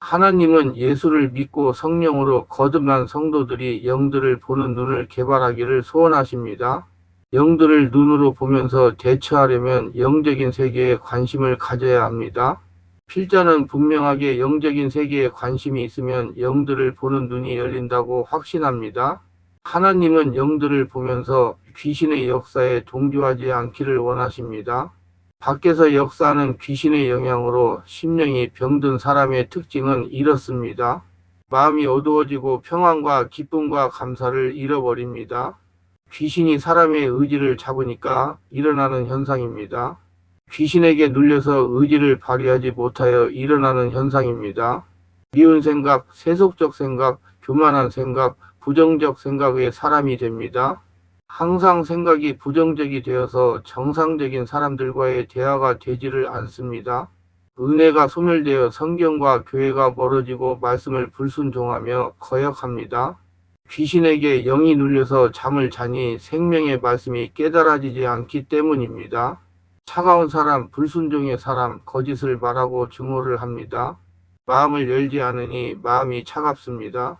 하나님은 예수를 믿고 성령으로 거듭난 성도들이 영들을 보는 눈을 개발하기를 소원하십니다. 영들을 눈으로 보면서 대처하려면 영적인 세계에 관심을 가져야 합니다. 필자는 분명하게 영적인 세계에 관심이 있으면 영들을 보는 눈이 열린다고 확신합니다. 하나님은 영들을 보면서 귀신의 역사에 동조하지 않기를 원하십니다. 밖에서 역사하는 귀신의 영향으로 심령이 병든 사람의 특징은 이렇습니다. 마음이 어두워지고 평안과 기쁨과 감사를 잃어버립니다. 귀신이 사람의 의지를 잡으니까 일어나는 현상입니다. 귀신에게 눌려서 의지를 발휘하지 못하여 일어나는 현상입니다. 미운 생각, 세속적 생각, 교만한 생각, 부정적 생각의 사람이 됩니다. 항상 생각이 부정적이 되어서 정상적인 사람들과의 대화가 되지를 않습니다. 은혜가 소멸되어 성경과 교회가 멀어지고 말씀을 불순종하며 거역합니다. 귀신에게 영이 눌려서 잠을 자니 생명의 말씀이 깨달아지지 않기 때문입니다. 차가운 사람, 불순종의 사람, 거짓을 말하고 증오를 합니다. 마음을 열지 않으니 마음이 차갑습니다.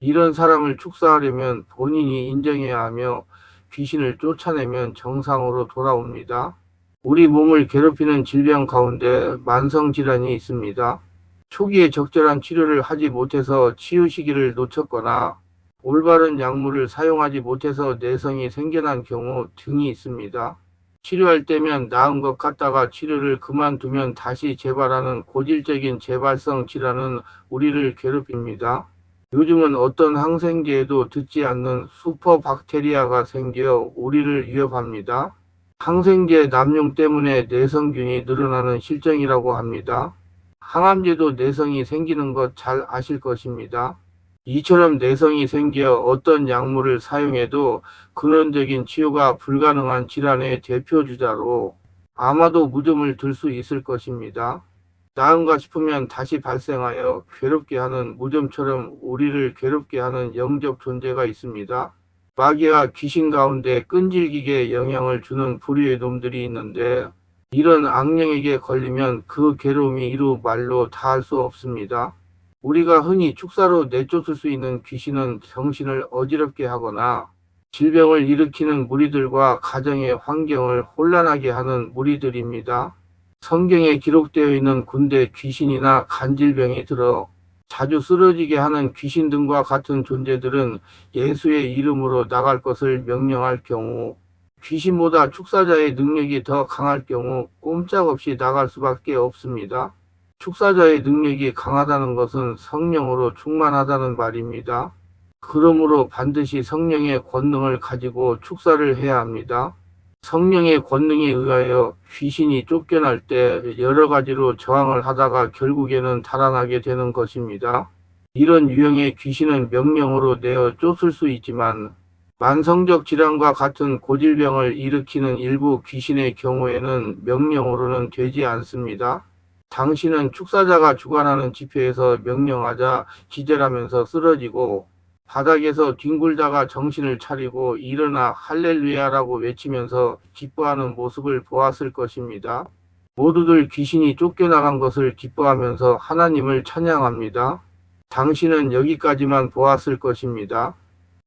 이런 사람을 축사하려면 본인이 인정해야 하며 귀신을 쫓아내면 정상으로 돌아옵니다. 우리 몸을 괴롭히는 질병 가운데 만성질환이 있습니다. 초기에 적절한 치료를 하지 못해서 치유 시기를 놓쳤거나 올바른 약물을 사용하지 못해서 내성이 생겨난 경우 등이 있습니다. 치료할 때면 나은 것 같다가 치료를 그만두면 다시 재발하는 고질적인 재발성 질환은 우리를 괴롭힙니다. 요즘은 어떤 항생제에도 듣지 않는 슈퍼박테리아가 생겨 우리를 위협합니다. 항생제 남용 때문에 내성균이 늘어나는 실정이라고 합니다. 항암제도 내성이 생기는 것 잘 아실 것입니다. 이처럼 내성이 생겨 어떤 약물을 사용해도 근원적인 치유가 불가능한 질환의 대표주자로 아마도 무좀을 들 수 있을 것입니다. 나은가 싶으면 다시 발생하여 괴롭게 하는 무좀처럼 우리를 괴롭게 하는 영적 존재가 있습니다. 마귀와 귀신 가운데 끈질기게 영향을 주는 불의의 놈들이 있는데 이런 악령에게 걸리면 그 괴로움이 이루 말로 다할 수 없습니다. 우리가 흔히 축사로 내쫓을 수 있는 귀신은 정신을 어지럽게 하거나 질병을 일으키는 무리들과 가정의 환경을 혼란하게 하는 무리들입니다. 성경에 기록되어 있는 군대 귀신이나 간질병이 들어 자주 쓰러지게 하는 귀신 등과 같은 존재들은 예수의 이름으로 나갈 것을 명령할 경우 귀신보다 축사자의 능력이 더 강할 경우 꼼짝없이 나갈 수밖에 없습니다. 축사자의 능력이 강하다는 것은 성령으로 충만하다는 말입니다. 그러므로 반드시 성령의 권능을 가지고 축사를 해야 합니다. 성령의 권능에 의하여 귀신이 쫓겨날 때 여러 가지로 저항을 하다가 결국에는 달아나게 되는 것입니다. 이런 유형의 귀신은 명령으로 내어 쫓을 수 있지만 만성적 질환과 같은 고질병을 일으키는 일부 귀신의 경우에는 명령으로는 되지 않습니다. 당신은 축사자가 주관하는 집회에서 명령하자 기절하면서 쓰러지고 바닥에서 뒹굴다가 정신을 차리고 일어나 할렐루야라고 외치면서 기뻐하는 모습을 보았을 것입니다. 모두들 귀신이 쫓겨나간 것을 기뻐하면서 하나님을 찬양합니다. 당신은 여기까지만 보았을 것입니다.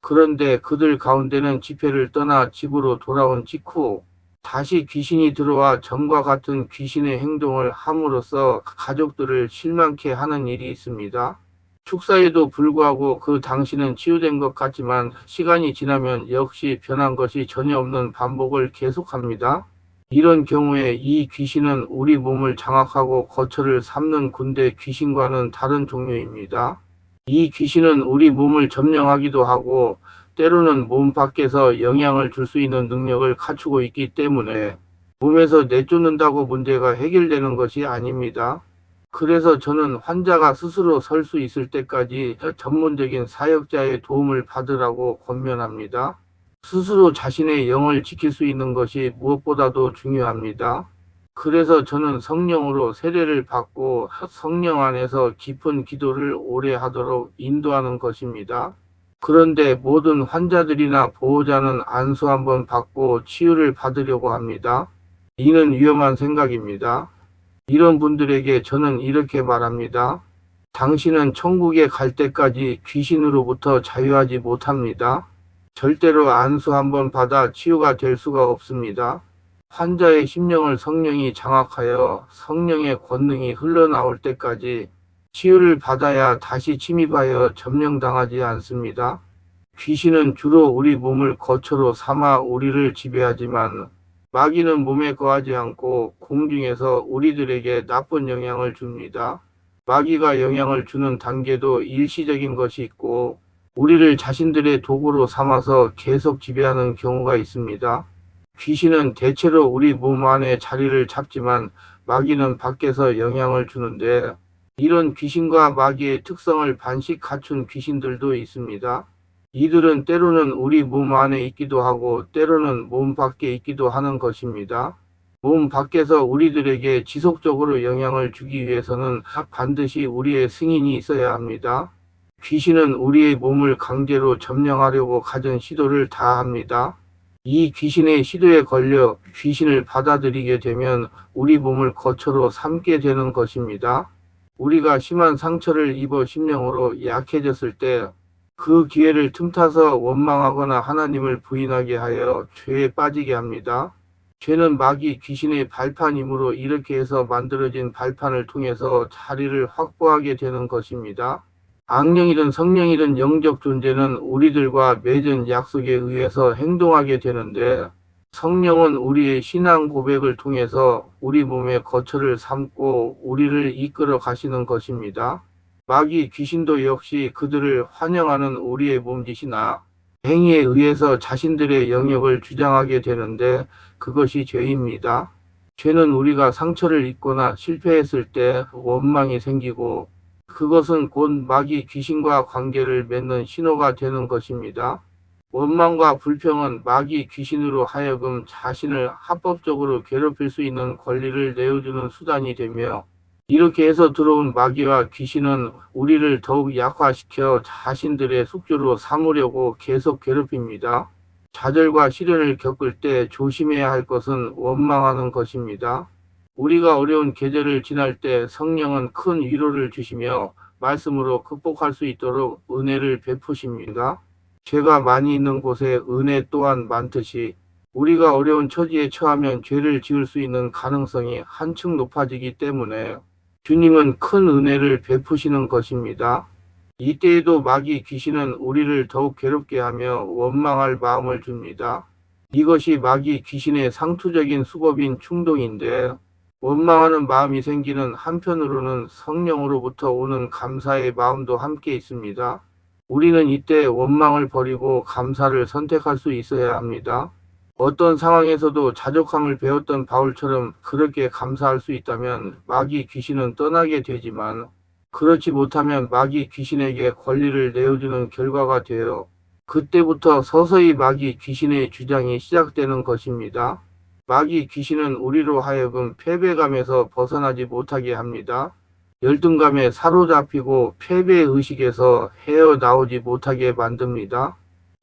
그런데 그들 가운데는 집회를 떠나 집으로 돌아온 직후 다시 귀신이 들어와 전과 같은 귀신의 행동을 함으로써 가족들을 실망케 하는 일이 있습니다. 축사에도 불구하고 그 당신은 치유된 것 같지만 시간이 지나면 역시 변한 것이 전혀 없는 반복을 계속합니다. 이런 경우에 이 귀신은 우리 몸을 장악하고 거처를 삼는 군대 귀신과는 다른 종류입니다. 이 귀신은 우리 몸을 점령하기도 하고 때로는 몸 밖에서 영향을 줄 수 있는 능력을 갖추고 있기 때문에 몸에서 내쫓는다고 문제가 해결되는 것이 아닙니다. 그래서 저는 환자가 스스로 설 수 있을 때까지 전문적인 사역자의 도움을 받으라고 권면합니다. 스스로 자신의 영을 지킬 수 있는 것이 무엇보다도 중요합니다. 그래서 저는 성령으로 세례를 받고 성령 안에서 깊은 기도를 오래 하도록 인도하는 것입니다. 그런데 모든 환자들이나 보호자는 안수 한번 받고 치유를 받으려고 합니다. 이는 위험한 생각입니다. 이런 분들에게 저는 이렇게 말합니다. 당신은 천국에 갈 때까지 귀신으로부터 자유하지 못합니다. 절대로 안수 한번 받아 치유가 될 수가 없습니다. 환자의 심령을 성령이 장악하여 성령의 권능이 흘러나올 때까지 치유를 받아야 다시 침입하여 점령당하지 않습니다. 귀신은 주로 우리 몸을 거처로 삼아 우리를 지배하지만 마귀는 몸에 거하지 않고 공중에서 우리들에게 나쁜 영향을 줍니다. 마귀가 영향을 주는 단계도 일시적인 것이 있고 우리를 자신들의 도구로 삼아서 계속 지배하는 경우가 있습니다. 귀신은 대체로 우리 몸 안에 자리를 잡지만 마귀는 밖에서 영향을 주는데 이런 귀신과 마귀의 특성을 반씩 갖춘 귀신들도 있습니다. 이들은 때로는 우리 몸 안에 있기도 하고 때로는 몸 밖에 있기도 하는 것입니다. 몸 밖에서 우리들에게 지속적으로 영향을 주기 위해서는 반드시 우리의 승인이 있어야 합니다. 귀신은 우리의 몸을 강제로 점령하려고 갖은 시도를 다 합니다. 이 귀신의 시도에 걸려 귀신을 받아들이게 되면 우리 몸을 거처로 삼게 되는 것입니다. 우리가 심한 상처를 입어 심령으로 약해졌을 때 그 기회를 틈타서 원망하거나 하나님을 부인하게 하여 죄에 빠지게 합니다. 죄는 마귀 귀신의 발판이므로 이렇게 해서 만들어진 발판을 통해서 자리를 확보하게 되는 것입니다. 악령이든 성령이든 영적 존재는 우리들과 맺은 약속에 의해서 행동하게 되는데 성령은 우리의 신앙 고백을 통해서 우리 몸의 거처를 삼고 우리를 이끌어 가시는 것입니다. 마귀 귀신도 역시 그들을 환영하는 우리의 몸짓이나 행위에 의해서 자신들의 영역을 주장하게 되는데 그것이 죄입니다. 죄는 우리가 상처를 입거나 실패했을 때 원망이 생기고 그것은 곧 마귀 귀신과 관계를 맺는 신호가 되는 것입니다. 원망과 불평은 마귀 귀신으로 하여금 자신을 합법적으로 괴롭힐 수 있는 권리를 내어주는 수단이 되며 이렇게 해서 들어온 마귀와 귀신은 우리를 더욱 약화시켜 자신들의 숙주로 삼으려고 계속 괴롭힙니다. 좌절과 시련을 겪을 때 조심해야 할 것은 원망하는 것입니다. 우리가 어려운 계절을 지날 때 성령은 큰 위로를 주시며 말씀으로 극복할 수 있도록 은혜를 베푸십니다. 죄가 많이 있는 곳에 은혜 또한 많듯이 우리가 어려운 처지에 처하면 죄를 지을 수 있는 가능성이 한층 높아지기 때문에 주님은 큰 은혜를 베푸시는 것입니다. 이때에도 마귀 귀신은 우리를 더욱 괴롭게 하며 원망할 마음을 줍니다. 이것이 마귀 귀신의 상투적인 수법인 충동인데 원망하는 마음이 생기는 한편으로는 성령으로부터 오는 감사의 마음도 함께 있습니다. 우리는 이때 원망을 버리고 감사를 선택할 수 있어야 합니다. 어떤 상황에서도 자족함을 배웠던 바울처럼 그렇게 감사할 수 있다면 마귀 귀신은 떠나게 되지만 그렇지 못하면 마귀 귀신에게 권리를 내어주는 결과가 되어 그때부터 서서히 마귀 귀신의 주장이 시작되는 것입니다. 마귀 귀신은 우리로 하여금 패배감에서 벗어나지 못하게 합니다. 열등감에 사로잡히고 패배의식에서 헤어나오지 못하게 만듭니다.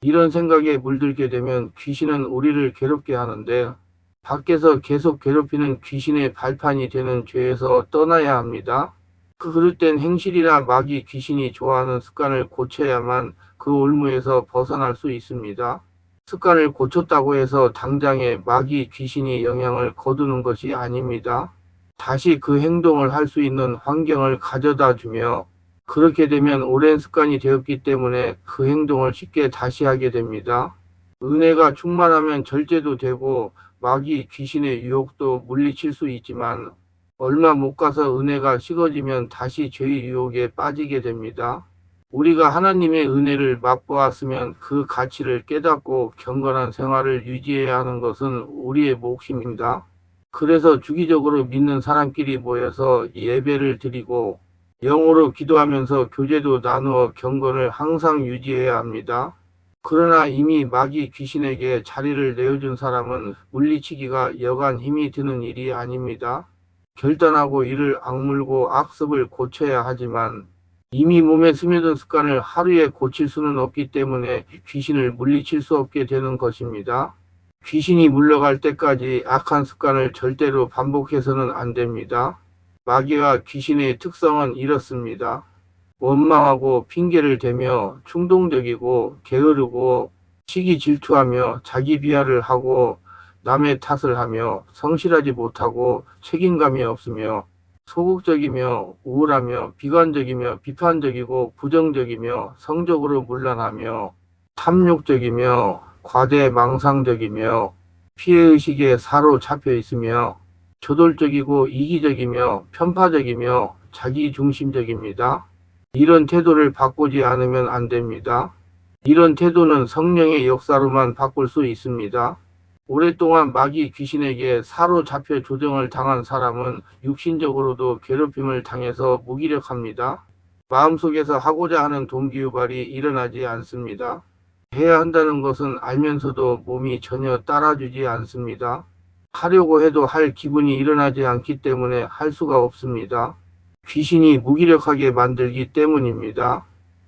이런 생각에 물들게 되면 귀신은 우리를 괴롭게 하는데 밖에서 계속 괴롭히는 귀신의 발판이 되는 죄에서 떠나야 합니다. 그릇된 행실이나 마귀 귀신이 좋아하는 습관을 고쳐야만 그 올무에서 벗어날 수 있습니다. 습관을 고쳤다고 해서 당장에 마귀 귀신이 영향을 거두는 것이 아닙니다. 다시 그 행동을 할 수 있는 환경을 가져다 주며 그렇게 되면 오랜 습관이 되었기 때문에 그 행동을 쉽게 다시 하게 됩니다. 은혜가 충만하면 절제도 되고 마귀 귀신의 유혹도 물리칠 수 있지만 얼마 못 가서 은혜가 식어지면 다시 죄의 유혹에 빠지게 됩니다. 우리가 하나님의 은혜를 맛보았으면 그 가치를 깨닫고 경건한 생활을 유지해야 하는 것은 우리의 몫입니다. 그래서 주기적으로 믿는 사람끼리 모여서 예배를 드리고 영어로 기도하면서 교제도 나누어 경건을 항상 유지해야 합니다. 그러나 이미 마귀 귀신에게 자리를 내어준 사람은 물리치기가 여간 힘이 드는 일이 아닙니다. 결단하고 이를 악물고 악습을 고쳐야 하지만 이미 몸에 스며든 습관을 하루에 고칠 수는 없기 때문에 귀신을 물리칠 수 없게 되는 것입니다. 귀신이 물러갈 때까지 악한 습관을 절대로 반복해서는 안 됩니다. 마귀와 귀신의 특성은 이렇습니다. 원망하고 핑계를 대며 충동적이고 게으르고 시기 질투하며 자기 비하를 하고 남의 탓을 하며 성실하지 못하고 책임감이 없으며 소극적이며 우울하며 비관적이며 비판적이고 부정적이며 성적으로 문란하며 탐욕적이며 과대망상적이며 피해의식에 사로잡혀 있으며 저돌적이고 이기적이며 편파적이며 자기중심적입니다. 이런 태도를 바꾸지 않으면 안 됩니다. 이런 태도는 성령의 역사로만 바꿀 수 있습니다. 오랫동안 마귀 귀신에게 사로잡혀 조정을 당한 사람은 육신적으로도 괴롭힘을 당해서 무기력합니다. 마음속에서 하고자 하는 동기유발이 일어나지 않습니다. 해야 한다는 것은 알면서도 몸이 전혀 따라주지 않습니다. 하려고 해도 할 기분이 일어나지 않기 때문에 할 수가 없습니다. 귀신이 무기력하게 만들기 때문입니다.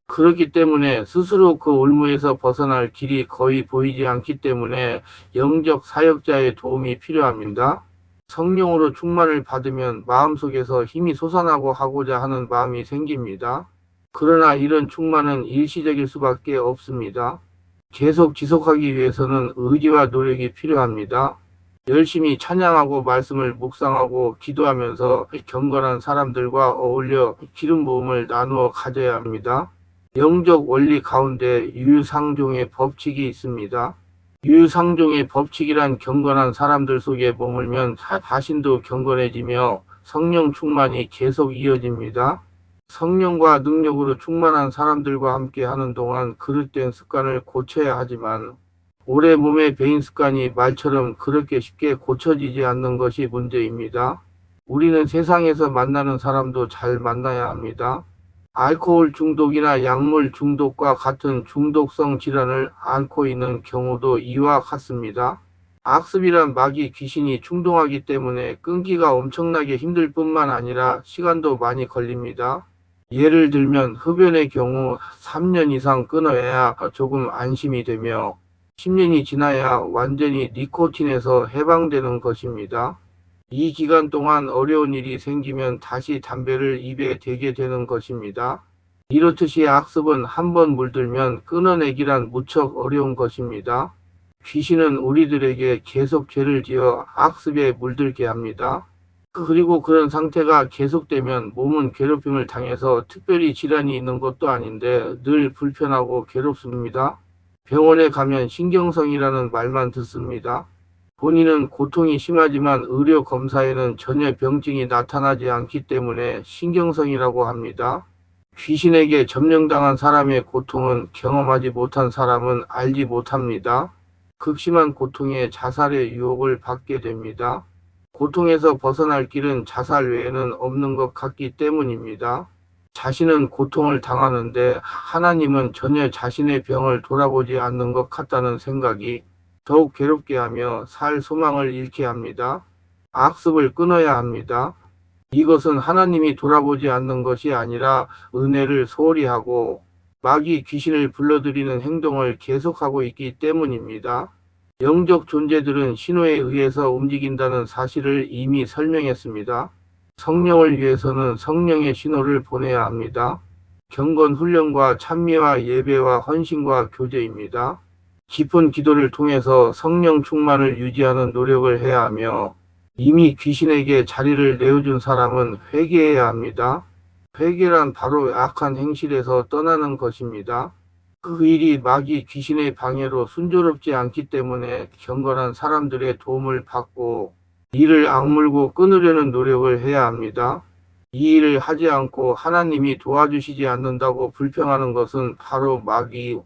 그렇기 때문에 스스로 그 올무에서 벗어날 길이 거의 보이지 않기 때문에 영적 사역자의 도움이 필요합니다. 성령으로 충만을 받으면 마음속에서 힘이 솟아나고 하고자 하는 마음이 생깁니다. 그러나 이런 충만은 일시적일 수밖에 없습니다. 계속 지속하기 위해서는 의지와 노력이 필요합니다. 열심히 찬양하고 말씀을 묵상하고 기도하면서 경건한 사람들과 어울려 기름 부음을 나누어 가져야 합니다. 영적 원리 가운데 유유상종의 법칙이 있습니다. 유유상종의 법칙이란 경건한 사람들 속에 머물면 자신도 경건해지며 성령 충만이 계속 이어집니다. 성령과 능력으로 충만한 사람들과 함께 하는 동안 그릇된 습관을 고쳐야 하지만 오래 몸에 배인 습관이 말처럼 그렇게 쉽게 고쳐지지 않는 것이 문제입니다. 우리는 세상에서 만나는 사람도 잘 만나야 합니다. 알코올 중독이나 약물 중독과 같은 중독성 질환을 앓고 있는 경우도 이와 같습니다. 악습이란 마귀 귀신이 충동하기 때문에 끊기가 엄청나게 힘들 뿐만 아니라 시간도 많이 걸립니다. 예를 들면 흡연의 경우 3년 이상 끊어야 조금 안심이 되며 10년이 지나야 완전히 니코틴에서 해방되는 것입니다. 이 기간 동안 어려운 일이 생기면 다시 담배를 입에 대게 되는 것입니다. 이렇듯이 악습은 한번 물들면 끊어내기란 무척 어려운 것입니다. 귀신은 우리들에게 계속 죄를 지어 악습에 물들게 합니다. 그리고 그런 상태가 계속되면 몸은 괴롭힘을 당해서 특별히 질환이 있는 것도 아닌데 늘 불편하고 괴롭습니다. 병원에 가면 신경성이라는 말만 듣습니다. 본인은 고통이 심하지만 의료 검사에는 전혀 병증이 나타나지 않기 때문에 신경성이라고 합니다. 귀신에게 점령당한 사람의 고통은 경험하지 못한 사람은 알지 못합니다. 극심한 고통에 자살의 유혹을 받게 됩니다. 고통에서 벗어날 길은 자살 외에는 없는 것 같기 때문입니다. 자신은 고통을 당하는데 하나님은 전혀 자신의 병을 돌아보지 않는 것 같다는 생각이 더욱 괴롭게 하며 살 소망을 잃게 합니다. 악습을 끊어야 합니다. 이것은 하나님이 돌아보지 않는 것이 아니라 은혜를 소홀히 하고 마귀 귀신을 불러들이는 행동을 계속하고 있기 때문입니다. 영적 존재들은 신호에 의해서 움직인다는 사실을 이미 설명했습니다. 성령을 위해서는 성령의 신호를 보내야 합니다. 경건 훈련과 찬미와 예배와 헌신과 교제입니다. 깊은 기도를 통해서 성령 충만을 유지하는 노력을 해야 하며 이미 귀신에게 자리를 내어준 사람은 회개해야 합니다. 회개란 바로 악한 행실에서 떠나는 것입니다. 그 일이 마귀 귀신의 방해로 순조롭지 않기 때문에 경건한 사람들의 도움을 받고 이를 악물고 끊으려는 노력을 해야 합니다. 이 일을 하지 않고 하나님이 도와주시지 않는다고 불평하는 것은 바로 마귀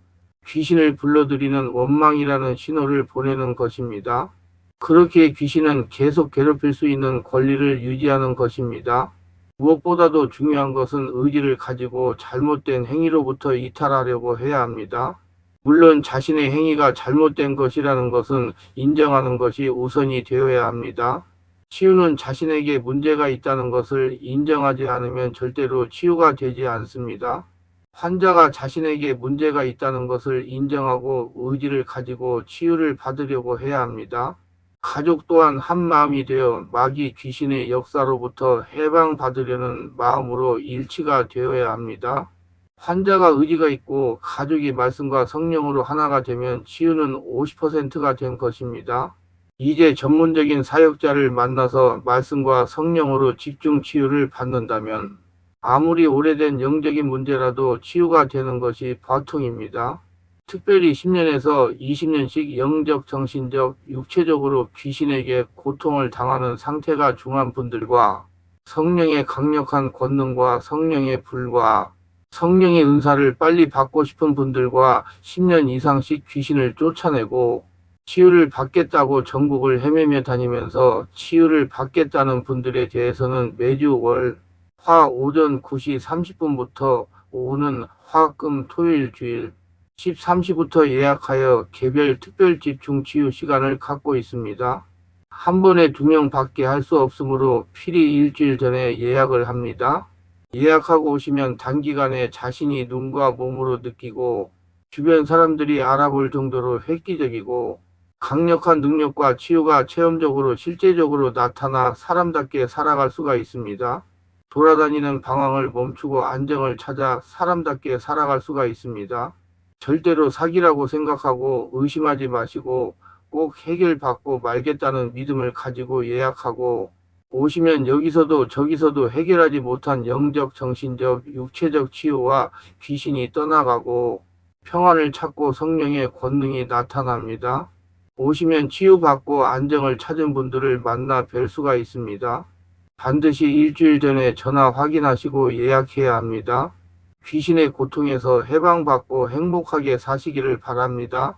귀신을 불러들이는 원망이라는 신호를 보내는 것입니다. 그렇게 귀신은 계속 괴롭힐 수 있는 권리를 유지하는 것입니다. 무엇보다도 중요한 것은 의지를 가지고 잘못된 행위로부터 이탈하려고 해야 합니다. 물론 자신의 행위가 잘못된 것이라는 것은 인정하는 것이 우선이 되어야 합니다. 치유는 자신에게 문제가 있다는 것을 인정하지 않으면 절대로 치유가 되지 않습니다. 환자가 자신에게 문제가 있다는 것을 인정하고 의지를 가지고 치유를 받으려고 해야 합니다. 가족 또한 한마음이 되어 마귀 귀신의 역사로부터 해방받으려는 마음으로 일치가 되어야 합니다. 환자가 의지가 있고 가족이 말씀과 성령으로 하나가 되면 치유는 50%가 된 것입니다. 이제 전문적인 사역자를 만나서 말씀과 성령으로 집중 치유를 받는다면 아무리 오래된 영적인 문제라도 치유가 되는 것이 보통입니다. 특별히 10년에서 20년씩 영적, 정신적, 육체적으로 귀신에게 고통을 당하는 상태가 중한 분들과 성령의 강력한 권능과 성령의 불과 성령의 은사를 빨리 받고 싶은 분들과 10년 이상씩 귀신을 쫓아내고 치유를 받겠다고 전국을 헤매며 다니면서 치유를 받겠다는 분들에 대해서는 매주 화 오전 9시 30분부터 오후는 화금 토요일 주일 13시부터 예약하여 개별 특별 집중 치유 시간을 갖고 있습니다. 한 번에 2명 밖에 할 수 없으므로 필히 일주일 전에 예약을 합니다. 예약하고 오시면 단기간에 자신이 눈과 몸으로 느끼고 주변 사람들이 알아볼 정도로 획기적이고 강력한 능력과 치유가 체험적으로 실제적으로 나타나 사람답게 살아갈 수가 있습니다. 돌아다니는 방황을 멈추고 안정을 찾아 사람답게 살아갈 수가 있습니다. 절대로 사기라고 생각하고 의심하지 마시고 꼭 해결받고 말겠다는 믿음을 가지고 예약하고 오시면 여기서도 저기서도 해결하지 못한 영적, 정신적, 육체적 치유와 귀신이 떠나가고 평안을 찾고 성령의 권능이 나타납니다. 오시면 치유받고 안정을 찾은 분들을 만나 뵐 수가 있습니다. 반드시 일주일 전에 전화 확인하시고 예약해야 합니다. 귀신의 고통에서 해방받고 행복하게 사시기를 바랍니다.